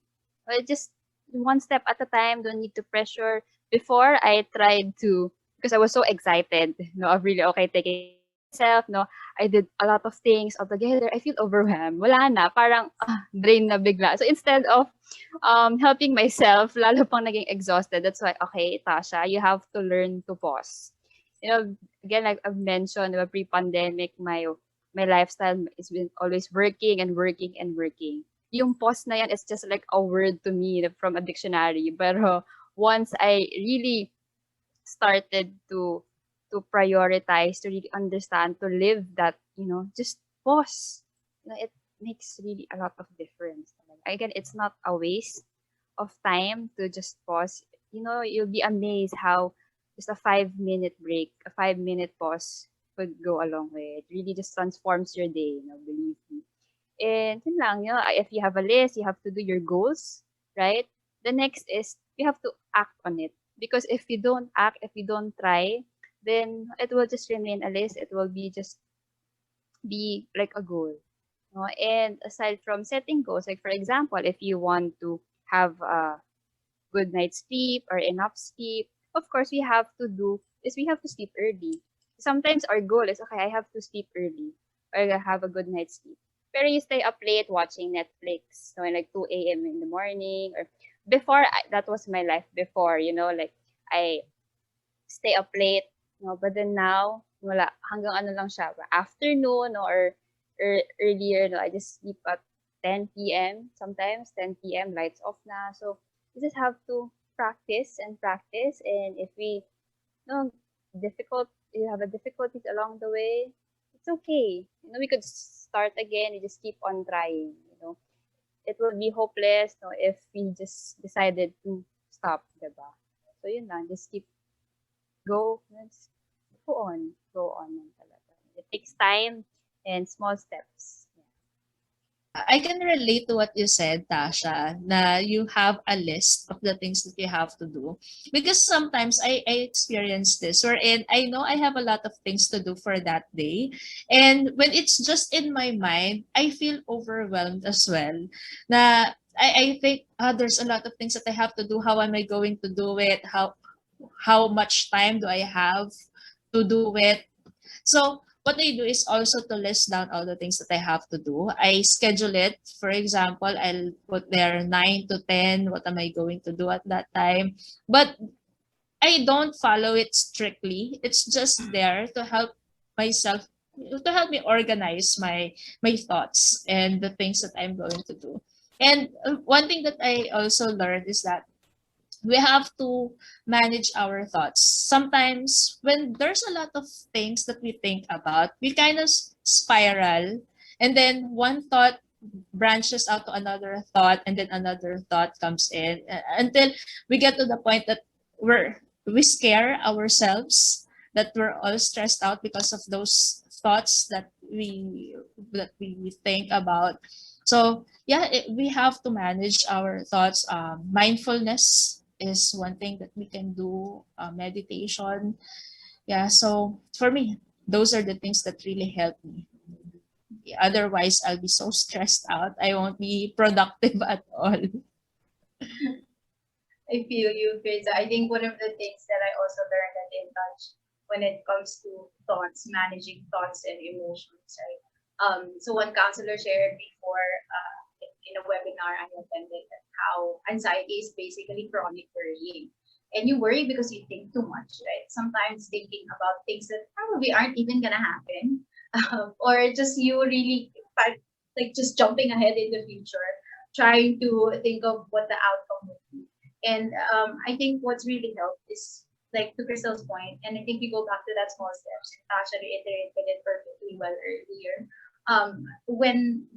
Well, just one step at a time. Don't need to pressure. Before I tried to, because I was so excited, of really okay taking care of myself. No, I did a lot of things altogether. I feel overwhelmed. Wala na, parang drain na bigla. So instead of helping myself, lalo pang naging exhausted. That's why, okay, Tasha, you have to learn to pause. Again, like I've mentioned, pre-pandemic, my lifestyle has been always working and working and working. Yung pause na yan is just like a word to me from a dictionary. Pero once I really started to prioritize, to really understand, to live that, just pause. It makes really a lot of difference. Again, it's not a waste of time to just pause. You'll be amazed how just a 5-minute break, a 5-minute pause could go a long way. It really just transforms your day, believe me. And yun lang, if you have a list, you have to do your goals, right? The next is you have to act on it. Because if you don't act, if you don't try, then it will just remain a list. It will be like a goal. And aside from setting goals, like for example, if you want to have a good night's sleep or enough sleep, of course we have to sleep early. Sometimes our goal is, okay, I have to sleep early or I have a good night's sleep. Pero you stay up late watching Netflix, like 2 a.m. in the morning, or before, that was my life before, like I stay up late, but then now, wala, hanggang ano lang siya, afternoon, or earlier, I just sleep at 10 p.m. sometimes, 10 p.m., lights off na. So, we just have to practice and practice, and if no you have a difficulties along the way, it's okay. We could start again. You just keep on trying. It will be hopeless, if we just decided to stop, diba? So yun lang, just let's go on lang talaga. It takes time and small steps. I can relate to what you said, Tasha, na you have a list of the things that you have to do. Because sometimes I experience this, wherein I know I have a lot of things to do for that day. And when it's just in my mind, I feel overwhelmed as well. Na I think, there's a lot of things that I have to do. How am I going to do it? How much time do I have to do it? So what I do is also to list down all the things that I have to do. I schedule it. For example, I'll put there 9 to 10. What am I going to do at that time? But I don't follow it strictly. It's just there to help myself, to help me organize my thoughts and the things that I'm going to do. And one thing that I also learned is that we have to manage our thoughts. Sometimes when there's a lot of things that we think about, we kind of spiral, and then one thought branches out to another thought, and then another thought comes in, until we get to the point that we scare ourselves, that we're all stressed out because of those thoughts that we think about. So yeah, we have to manage our thoughts. Mindfulness is one thing that we can do. Meditation. Yeah, so for me, those are the things that really help me. Otherwise, I'll be so stressed out. I won't be productive at all. I feel you, Krizza. I think one of the things that I also learned at In Touch when it comes to thoughts, managing thoughts and emotions, right? So one counselor shared before in a webinar I attended that how anxiety is basically chronic worrying. And you worry because you think too much, right? Sometimes thinking about things that probably aren't even gonna happen, or just you really like just jumping ahead in the future, trying to think of what the outcome would be. And I think what's really helped is like to Crystal's point, and I think we go back to that small steps. And Tasha reiterated it perfectly well earlier. When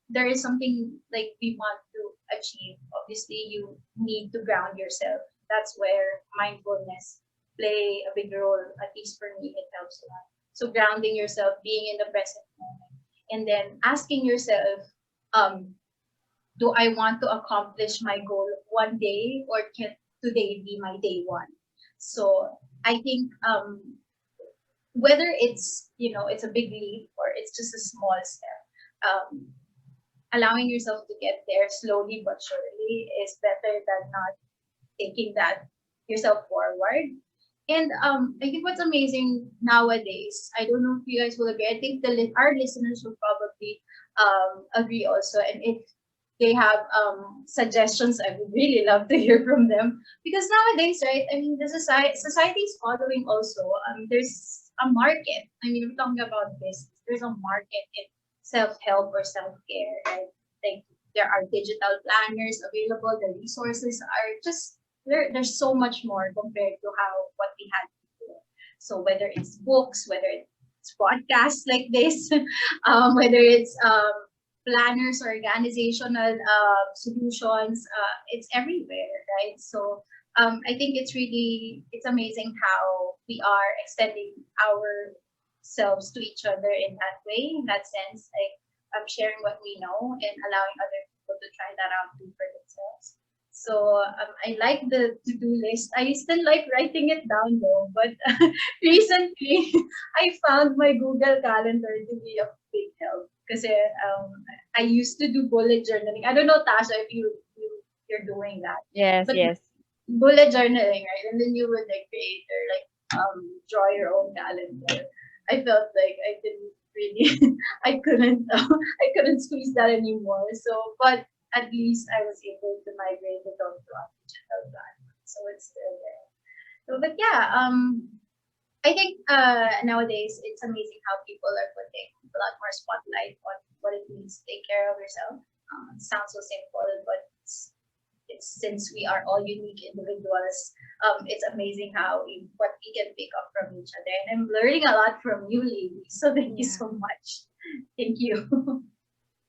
there is something like we want to achieve, obviously you need to ground yourself. That's where mindfulness play a big role. At least for me, it helps a lot. So grounding yourself, being in the present moment, and then asking yourself, um, do I want to accomplish my goal one day, or can today be my day one? So I think whether it's it's a big leap or it's just a small step, um, allowing yourself to get there slowly but surely is better than not taking that yourself forward. And I think what's amazing nowadays, I don't know if you guys will agree. I think our listeners will probably agree also. And if they have suggestions, I would really love to hear from them. Because nowadays, right? I mean, the society is following also. There's a market. I mean, we're talking about this. There's a market in self help or self care, right? Like there are digital planners available. The resources are just there's so much more compared to how what we had before. So whether it's books, whether it's podcasts like this, whether it's planners or organizational solutions, it's everywhere, right? So I think it's amazing how we are extending ourselves to each other in that way, in that sense, like sharing what we know and allowing other people to try that out too for themselves. So I like the to-do list. I still like writing it down though, but recently I found my Google Calendar to be a big help because I used to do bullet journaling. I don't know, Tasha, if you're doing that, Yes, but yes. bullet journaling, right? And then you would like create or like draw your own calendar. I felt like I didn't really, I couldn't squeeze that anymore. So, but at least I was able to migrate it onto a digital platform, so it's still there. So, but yeah, I think nowadays it's amazing how people are putting a lot more spotlight on what it means to take care of yourself. It sounds so simple, but it's since we are all unique individuals, it's amazing how what we can pick up from each other. And I'm learning a lot from you, ladies. So thank you Yeah. so much. Thank you.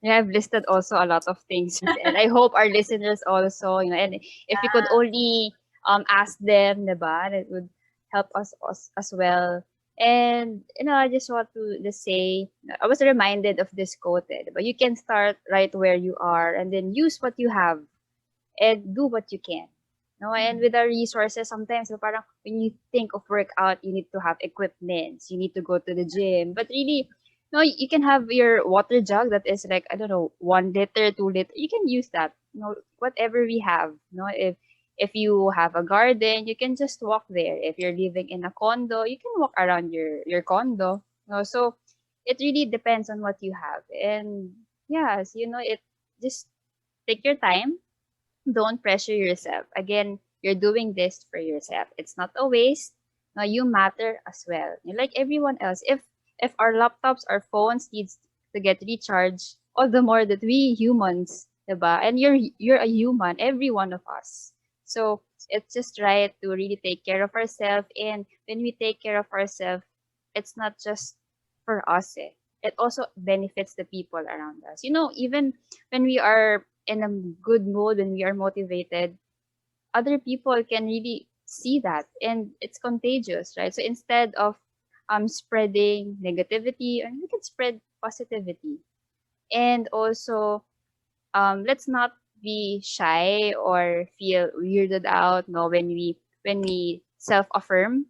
Yeah, I've listed also a lot of things, and I hope our listeners also, and if we could only ask them, diba, that would help us as well. And I just want to just say, I was reminded of this quote, but you can start right where you are, and then use what you have and do what you can. No, and with our resources, sometimes parang when you think of workout, you need to have equipments, you need to go to the gym. But really, no, you can have your water jug that is like, I don't know, 1 liter, 2 liter. You can use that. Whatever we have. If you have a garden, you can just walk there. If you're living in a condo, you can walk around your condo. So it really depends on what you have. And yes, it just take your time, don't pressure yourself. Again, you're doing this for yourself. It's not a waste. No, you matter as well. You're like everyone else. If our laptops, our phones needs to get recharged, all the more that we humans, diba? And you're a human, every one of us. So it's just right to really take care of ourselves. And when we take care of ourselves, it's not just for us. It also benefits the people around us. Even when we are in a good mood, when we are motivated, other people can really see that, and it's contagious, right? So instead of spreading negativity, and we can spread positivity. And also, let's not be shy or feel weirded out, no, when we self affirm.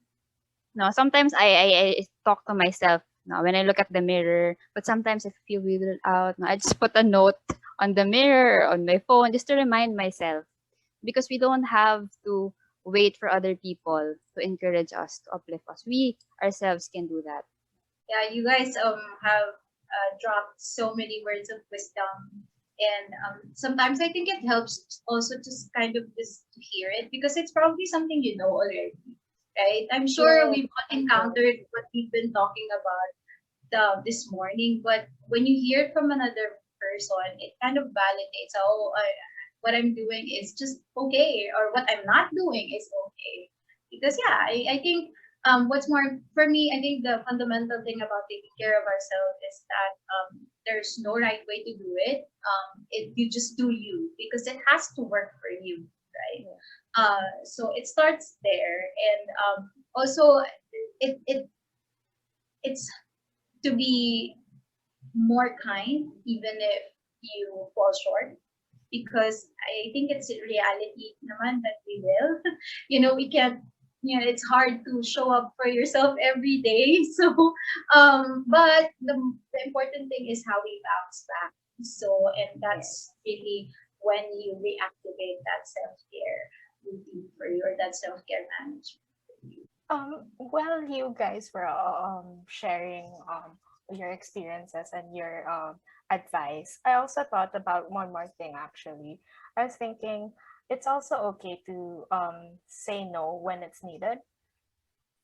No, sometimes I talk to myself, no, when I look at the mirror, but sometimes I feel weirded out. No, I just put a note on the mirror or on my phone just to remind myself, because we don't have to wait for other people to encourage us, to uplift us. We ourselves can do that. Yeah, you guys have dropped so many words of wisdom, and sometimes I think it helps also just kind of just to hear it because it's probably something you know already, right? I'm sure Yes. we've all encountered what we've been talking about this morning, but when you hear it from another person, it kind of validates. Oh, what I'm doing is just okay, or what I'm not doing is okay. Because yeah, I think what's more for me, I think the fundamental thing about taking care of ourselves is that there's no right way to do it. You just do you because it has to work for you, right? Yeah. So it starts there, and also it it's to be more kind even if you fall short, because I think it's a reality naman that we will. We can't, it's hard to show up for yourself every day. So, but the important thing is how we bounce back. So, and that's Yes. really when you reactivate that self-care routine for you, or that self-care management for you. Well, you guys were sharing your experiences and your advice. I also thought about one more thing actually. I was thinking it's also okay to say no when it's needed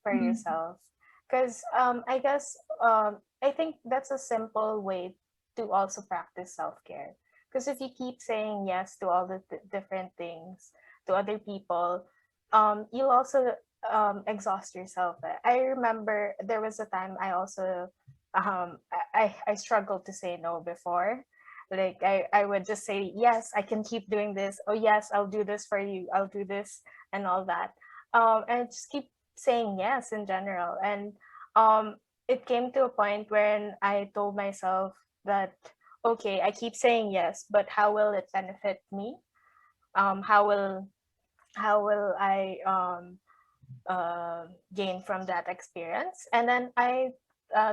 for Mhm. yourself, because I guess I think that's a simple way to also practice self-care, because if you keep saying yes to all the different things to other people, you'll also exhaust yourself. I remember there was a time I also I struggled to say no before. Like I would just say yes, I can keep doing this. Oh yes, I'll do this for you, I'll do this and all that. And just keep saying yes in general. And it came to a point when I told myself that, okay, I keep saying yes, but how will it benefit me? How will I gain from that experience? And then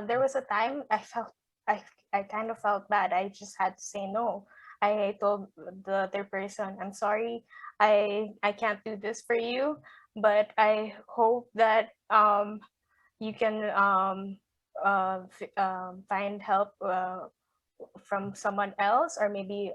there was a time I I kind of felt bad. I just had to say no. I told the other person, I'm sorry, I can't do this for you, but I hope that you can find help from someone else, or maybe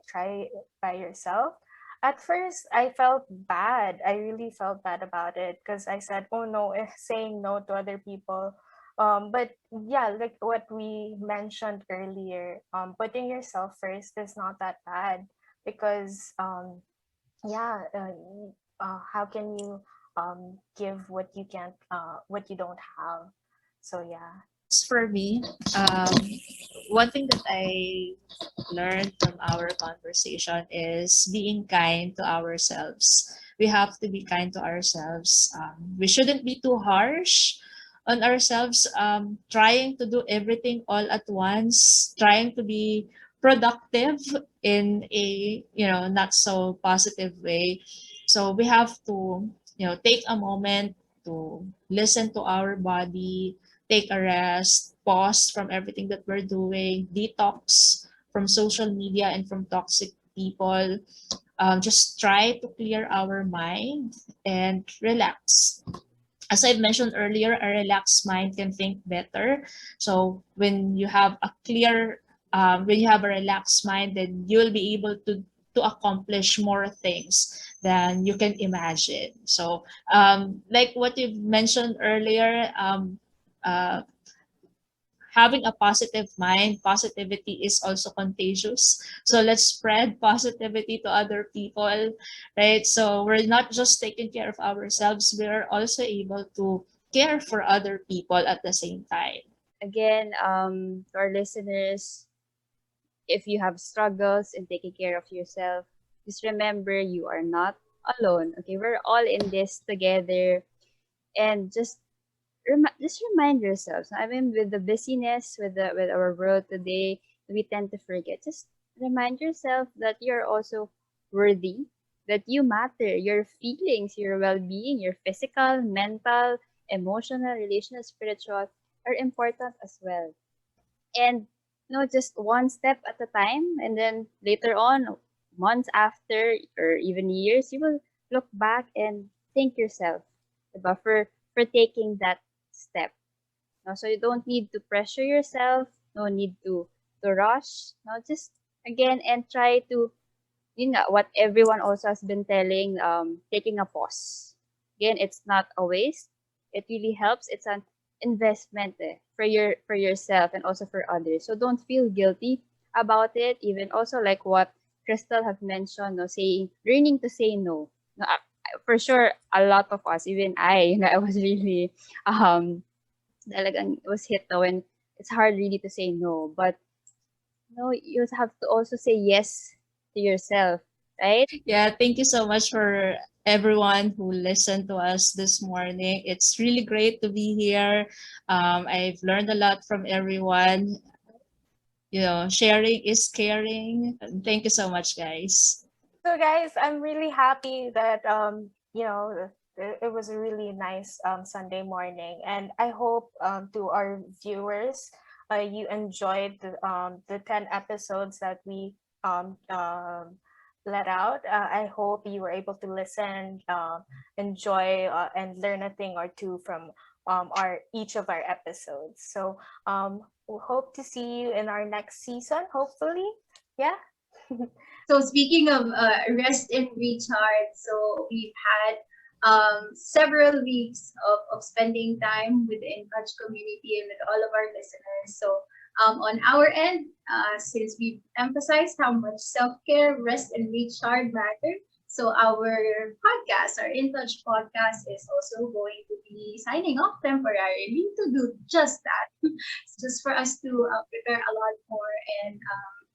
try by yourself. At first I felt bad. I really felt bad about it, because I said, oh no, saying no to other people. But yeah, like what we mentioned earlier, putting yourself first is not that bad, because yeah, how can you give what you can't, what you don't have? So yeah. As for me, um, one thing that I learned from our conversation is being kind to ourselves. We have to be kind to ourselves. We shouldn't be too harsh on ourselves, trying to do everything all at once, trying to be productive in a not so positive way. So we have to take a moment to listen to our body, take a rest, pause from everything that we're doing, detox from social media and from toxic people. Just try to clear our mind and relax. As I mentioned earlier, a relaxed mind can think better. So when you have a relaxed mind, then you'll be able to accomplish more things than you can imagine. So, like what you mentioned earlier, uh, having a positive mind, positivity is also contagious. So let's spread positivity to other people, right? So we're not just taking care of ourselves, we're also able to care for other people at the same time. Again, to our listeners, if you have struggles in taking care of yourself, just remember you are not alone. Okay, we're all in this together, and just remind yourselves. I mean, with the busyness, with our world today, we tend to forget. Just remind yourself that you're also worthy, that you matter. Your feelings, your well-being, your physical, mental, emotional, relational, spiritual are important as well. And just one step at a time, and then later on, months after or even years, you will look back and thank yourself, diba, for taking that step. No? So you don't need to pressure yourself, no need to rush. No, just again and try to, what everyone also has been telling, taking a pause. Again, it's not a waste. It really helps. It's an investment, for yourself and also for others. So don't feel guilty about it. Even also like what Krystle have mentioned, no, saying learning to say no. No, for sure, a lot of us, even I, I was really, talagang was hit though, and it's hard really to say no. But no, you have to also say yes to yourself, right? Yeah, thank you so much for everyone who listened to us this morning. It's really great to be here. I've learned a lot from everyone. Sharing is caring. Thank you so much, guys. So guys, I'm really happy that it was a really nice Sunday morning, and I hope to our viewers, you enjoyed the 10 episodes that we let out. I hope you were able to listen, enjoy, and learn a thing or two from our each of our episodes. So we hope to see you in our next season. Hopefully, yeah. So speaking of rest and recharge, so we've had several weeks of spending time with the In Touch community and with all of our listeners. So on our end, since we've emphasized how much self-care, rest, and recharge matter, so our podcast, our In Touch podcast, is also going to be signing off temporarily to do just that. It's just for us to prepare a lot more and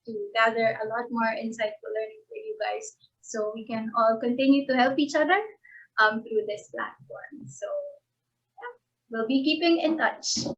to gather a lot more insightful learning for you guys so we can all continue to help each other through this platform. So, yeah, we'll be keeping in touch.